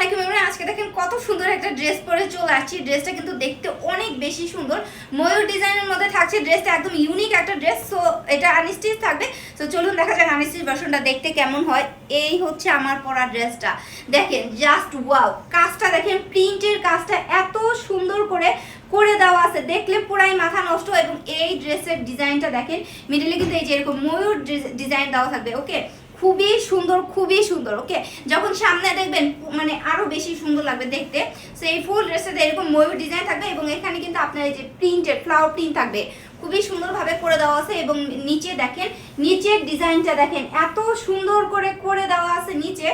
আলাইকুম এভরিওয়ান। আজকে দেখেন কত সুন্দর একটা ড্রেস পরে চলে আসছি। ড্রেসটা কিন্তু দেখতে অনেক বেশি সুন্দর, ময়ূর ডিজাইনের মধ্যে থাকছে। ড্রেসটা একদম ইউনিক একটা ড্রেস। সো এটা আনস্টিচ থাকবে। সো চলুন দেখা যাক আনস্টিচ ভার্সনটা দেখতে কেমন হয়। এই হচ্ছে আমার পরা ড্রেসটা, দেখেন জাস্ট ওয়াও। কাজটা দেখেন, প্রিন্টের কাজটা এত সুন্দর করে করে দেওয়া আছে, দেখলে পুরাই মাথা নষ্ট। এবং এই ড্রেসের ডিজাইনটা দেখেন, মিডলে কিন্তু এই যে এরকম ময়ূর ডিজাইন দেওয়া থাকবে। ওকে, খুবই সুন্দর, খুবই সুন্দর। ওকে, যখন সামনে দেখবেন মানে আরো বেশি সুন্দর লাগবে দেখতে। সো এই ফুল ড্রেসটাতে এরকম ময়ূর ডিজাইন থাকবে এবং এখানে কিন্তু আপনার এই যে প্রিন্টেড ফ্লাওয়ার প্রিন্ট থাকবে, খুবই সুন্দরভাবে করে দেওয়া আছে। এবং নিচে দেখেন, নিচের ডিজাইনটা দেখেন এত সুন্দর করে করে দেওয়া আছে নিচে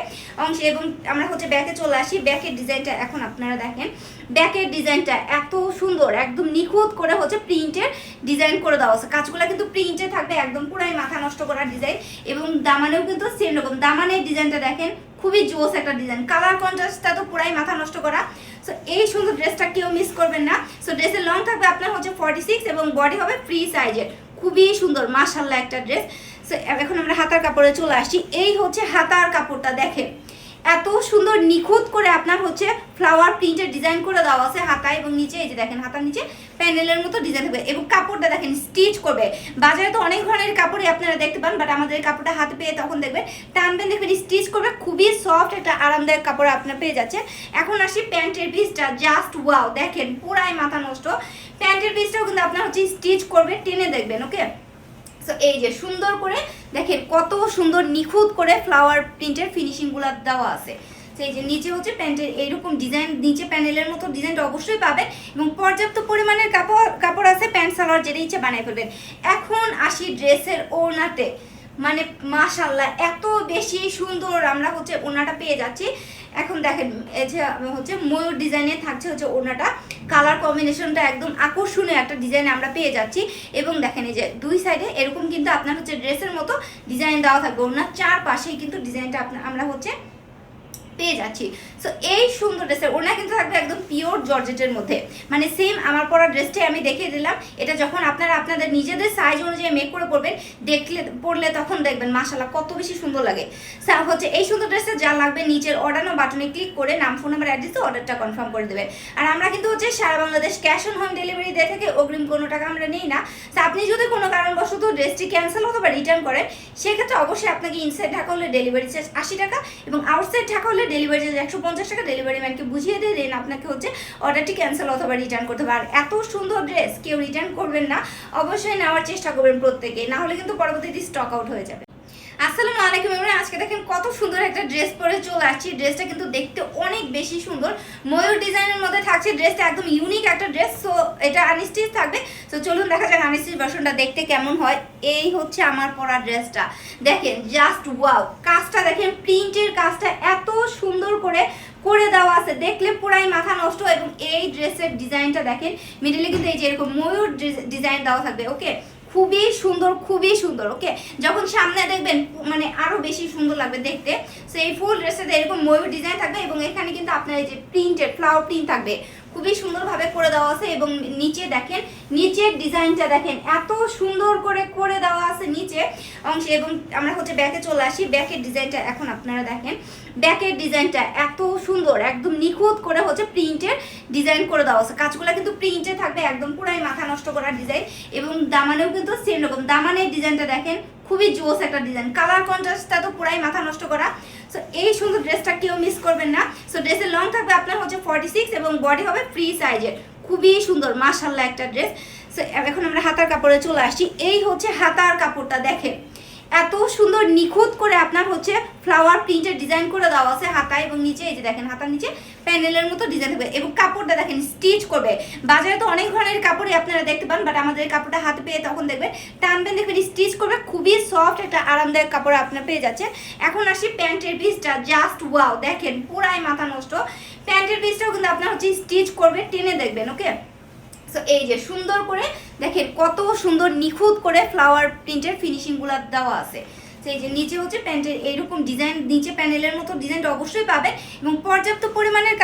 অংশে। এবং আমরা হচ্ছে ব্যাকে চলে আসি। ব্যাকের ডিজাইনটা এখন আপনারা দেখেন, ব্যাকের ডিজাইনটা এত সুন্দর, একদম নিখুঁত করে হচ্ছে প্রিন্টের ডিজাইন করে দেওয়া আছে। কাজগুলো কিন্তু প্রিন্টে থাকবে, একদম পুরাই মাথা নষ্ট করার ডিজাইন। এবং দামানেও কিন্তু সেম রকম, দামানের ডিজাইনটা দেখেন খুবই জোস একটা ডিজাইন। কালার কন্ট্রাস্টটা তো পুরাই মাথা নষ্ট করা। সো এই সুন্দর ড্রেসটা কেউ মিস করবেন না। সো ড্রেসের লং থাকবে আপনার হচ্ছে 46 এবং বডি হবে ফ্রি সাইজের। খুবই সুন্দর মাশাআল্লাহ একটা ড্রেস। সো এখন আমরা হাতার কাপড়ে চলে আসছি। এই হচ্ছে হাতার কাপড়টা, দেখেন এত সুন্দর নিখুঁত করে আপনার হচ্ছে ফ্লাওয়ার প্রিন্টের ডিজাইন করে দেওয়া আছে হাতায়। এবং নিচে এই যে দেখেন, হাতার নিচে প্যানেলের মতো ডিজাইন হবে। এবং কাপড়টা দেখেন স্টিচ করবে। বাজারে তো অনেক ধরনের কাপড়ই আপনারা দেখতে পান, বাট আমাদের কাপড়টা হাতে পেয়ে তখন দেখবেন, টানবেন দেখবেন স্টিচ করবে, খুবই সফট একটা আরামদায়ক কাপড় আপনার পেয়ে যাচ্ছে। এখন আসি প্যান্টের পিসটা, জাস্ট ওয়াও, দেখেন পুরাই মাথা নষ্ট। প্যান্টের পিসটাও কিন্তু আপনার হচ্ছে স্টিচ করবে, টেনে দেখবেন। ওকে, সো এই যে সুন্দর করে দেখেন কত সুন্দর নিখুঁত করে ফ্লাওয়ার প্রিন্টের ফিনিশিংগুলো দেওয়া আছে। সেই যে নিচে হচ্ছে প্যান্টের এইরকম ডিজাইন, নিচে প্যানেলের মতো ডিজাইনটা অবশ্যই পাবেন। এবং পর্যাপ্ত পরিমাণের কাপড় আছে, প্যান্ট সালোয়ার যেটা ইচ্ছে বানিয়ে ফেলবেন। এখন আসি ড্রেসের ওড়নাতে, মানে মাশাআল্লাহ এত বেশি সুন্দর আমরা হচ্ছে ওড়নাটা পেয়ে যাচ্ছি। এখন দেখেন এই যে হচ্ছে ময়ূর ডিজাইনে থাকছে হচ্ছে ওড়নাটা, কালার কম্বিনেশনটা একদম আকর্ষণীয় একটা ডিজাইন আমরা পেয়ে যাচ্ছি। এবং দেখেন এই যে দুই সাইডে এরকম কিন্তু আপনার হচ্ছে ড্রেসের মতো ডিজাইন দেওয়া থাকবে। ওড়নার চারপাশেই কিন্তু ডিজাইনটা আমরা হচ্ছে পেয়ে যাচ্ছি। সো এই সুন্দর ড্রেসের ওড়না কিন্তু থাকবে একদম পিওর জর্জেটের মধ্যে, মানে সেম আমার পরা ড্রেসটাই আমি দেখিয়ে দিলাম। এটা যখন আপনারা আপনাদের নিজেদের সাইজ অনুযায়ী মেক করে পরবেন, পরলে তখন দেখবেন মাশাআল্লাহ কত বেশি সুন্দর লাগে। হচ্ছে এই সুন্দর ড্রেসে যা লাগবে, নিচের অর্ডার নাও বাটনে ক্লিক করে নাম, ফোন নাম্বার, অ্যাড্রেসে অর্ডারটা কনফার্ম করে দেবেন। আর আমরা কিন্তু হচ্ছে সারা Bangladesh cash on home delivery দিয়ে থেকে অগ্রিম কোনো টাকা আমরা নিই না। তো আপনি যদি কোনো কারণবশত ড্রেসটি ক্যান্সেল অথবা রিটার্ন করেন, সেক্ষেত্রে অবশ্যই আপনাকে ইনসাইড ঢাকা হলে ডেলিভারি চার্জ 80 টাকা এবং আউটসাইড ঢাকা হলে ডেলিভারি চার্জ 150 টাকা ডেলিভারি ম্যানকে বুঝিয়ে দিয়ে দেন আপনাকে হচ্ছে অর্ডারটি ক্যান্সেল অথবা রিটার্ন করতে হবে। আর এত সুন্দর ড্রেস কেউ রিটার্ন করবেন না, অবশ্যই নেওয়ার চেষ্টা করবেন প্রত্যেকে, না হলে কিন্তু পরবর্তীতে স্টক আউট হয়ে যাবে। আসসালামু আলাইকুম এভরিওয়ান। আজকে দেখেন কত সুন্দর একটা ড্রেস পরে চলে আসছি। ড্রেসটা কিন্তু দেখতে অনেক বেশি সুন্দর, ময়ূর ডিজাইনের মধ্যে থাকছে। ড্রেসটা একদম ইউনিক একটা ড্রেস। সো এটা আনস্টিচ থাকবে। সো চলুন দেখা যাক আনস্টিচ ভার্সনটা দেখতে কেমন হয়। এই হচ্ছে আমার পরা ড্রেসটা, দেখেন জাস্ট ওয়াও। কাজটা দেখেন, প্রিন্টের কাজটা এত সুন্দর করে করে দেওয়া আছে, দেখলে পুরাই মাথা নষ্ট। এবং এই ড্রেসের ডিজাইনটা দেখেন, মিডলে কিন্তু এই যে এরকম ময়ূর ডিজাইন দেওয়া থাকবে। ওকে, খুবই সুন্দর, খুবই সুন্দর। ওকে, যখন সামনে দেখবেন মানে আরো বেশি সুন্দর লাগবে দেখতে। সো এই ফুল ড্রেসটাতে এরকম ময়ূর ডিজাইন থাকবে এবং এখানে কিন্তু আপনার এই যে প্রিন্টেড ফ্লাওয়ার প্রিন্ট থাকবে, খুবই সুন্দরভাবে করে দেওয়া আছে। এবং নিচে দেখেন, নিচের ডিজাইনটা দেখেন এত সুন্দর করে করে দেওয়া আছে নিচে অংশে। এবং আমরা হচ্ছে ব্যাকে চলে আসি। ব্যাকের ডিজাইনটা এখন আপনারা দেখেন, ব্যাকের ডিজাইনটা এত সুন্দর, একদম নিখুঁত করে হচ্ছে প্রিন্টের ডিজাইন করে দেওয়া আছে। কাজগুলো কিন্তু প্রিন্টে থাকবে, একদম পুরাই মাথা নষ্ট করার ডিজাইন। এবং দামানেও কিন্তু সেম রকম, দামানের ডিজাইনটা দেখেন খুবই জোস একটা ডিজাইন। কালার কন্ট্রাস্টটা তো পুরাই মাথা নষ্ট করা। সো এই সুন্দর ড্রেসটা কেউ মিস করবেন না। সো ড্রেসের লং থাকবে আপনার হচ্ছে 46 এবং বডি হবে ফ্রি সাইজের। খুবই সুন্দর মাশাআল্লাহ একটা ড্রেস। সো এখন আমরা হাতার কাপড়ে চলে আসছি। এই হচ্ছে হাতার কাপড়টা, দেখেন এত সুন্দর নিখুঁত করে আপনার হচ্ছে ফ্লাওয়ার প্রিন্টের ডিজাইন করে দেওয়া আছে হাতায়। এবং নিচে এই যে দেখেন, হাতার নিচে প্যানেলের মতো ডিজাইন থাকবে। এবং কাপড়টা দেখেন স্টিচ করবে। বাজারে তো অনেক ধরনের কাপড়ই আপনারা দেখতে পান, বাট আমাদের কাপড়টা হাতে পেয়ে তখন দেখবেন, টানবেন দেখবেন স্টিচ করবে, খুবই সফট একটা আরামদায়ক কাপড় আপনার পেয়ে যাচ্ছে। এখন আসি প্যান্টের পিসটা, জাস্ট ওয়াও, দেখেন পুরাই মাথা নষ্ট। প্যান্টের পিসটাও কিন্তু আপনার হচ্ছে স্টিচ করবে, টেনে দেখবেন। ওকে, সো এই যে সুন্দর করে দেখেন কত সুন্দর নিখুঁত করে ফ্লাওয়ার প্রিন্টের ফিনিশিংগুলো দেওয়া আছে। সেই যে নিচে হচ্ছে প্যান্টের এইরকম ডিজাইন, নিচে প্যানেলের মতো ডিজাইনটা অবশ্যই পাবেন। এবং পর্যাপ্ত পরিমাণের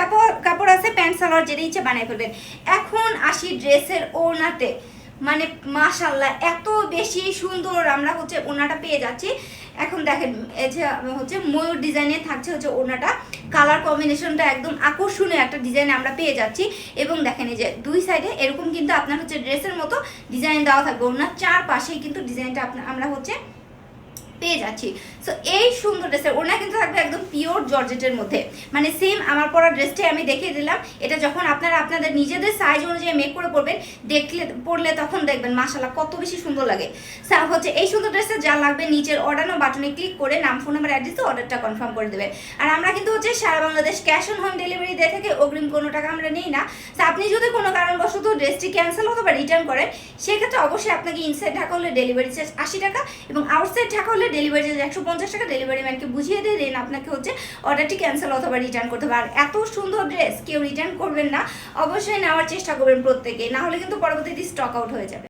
কাপড় আছে, প্যান্ট সালোয়ার যেটা ইচ্ছে বানিয়ে ফেলবেন। এখন আসি ড্রেসের ওড়নাতে, মানে মাশাআল্লাহ এত বেশি সুন্দর আমরা হচ্ছে ওড়নাটা পেয়ে যাচ্ছি। এখন দেখেন এই যে হচ্ছে ময়ূর ডিজাইনে থাকছে হচ্ছে ওড়নাটা, কালার কম্বিনেশনটা একদম আকর্ষণীয় একটা ডিজাইন আমরা পেয়ে যাচ্ছি। এবং দেখেন এই যে দুই সাইডে এরকম কিন্তু আপনার হচ্ছে ড্রেসের মতো ডিজাইন দেওয়া থাকবে, ওড়নার চারপাশেই কিন্তু ডিজাইনটা আমরা হচ্ছে পেয়ে যাচ্ছি। সো এই সুন্দর ড্রেসের ওড়না কিন্তু থাকবে একদম পিওর জর্জেটের মধ্যে, মানে সেম আমার পরা ড্রেসটাই আমি দেখিয়ে দিলাম। এটা যখন আপনারা আপনাদের নিজেদের সাইজ অনুযায়ী মেক করে পরবেন, পরলে তখন দেখবেন মাশাআল্লাহ কত বেশি সুন্দর লাগে। হচ্ছে এই সুন্দর ড্রেসটা যা লাগবে নিচের অর্ডার বাটনে ক্লিক করে নাম, ফোন নাম্বার, অ্যাড্রেস দিয়ে অর্ডারটা কনফার্ম করে দেবেন। আর আমরা কিন্তু হচ্ছে সারা Bangladesh cash on home delivery দিয়ে থেকে অগ্রিম কোনো টাকা আমরা নেই না। তো আপনি যদি কোনো কারণবশত ড্রেসটি ক্যান্সেল অথবা রিটার্ন করেন, সেক্ষেত্রে অবশ্যই আপনাকে ইনসাইড ঢাকা হলে ডেলিভারি চার্জ 80 টাকা এবং আউটসাইড ঢাকা হলে ডেলিভারি চার্জ 150 টাকা ডেলিভারি ম্যানকে বুঝিয়ে দিয়ে দেন আপনাকে হচ্ছে অর্ডারটি ক্যান্সেল অথবা রিটার্ন করতে হবে। আর এত সুন্দর ড্রেস কেউ রিটার্ন করবেন না, অবশ্যই নেওয়ার চেষ্টা করবেন প্রত্যেকে, না হলে কিন্তু পরবর্তীতে স্টক আউট হয়ে যাবে।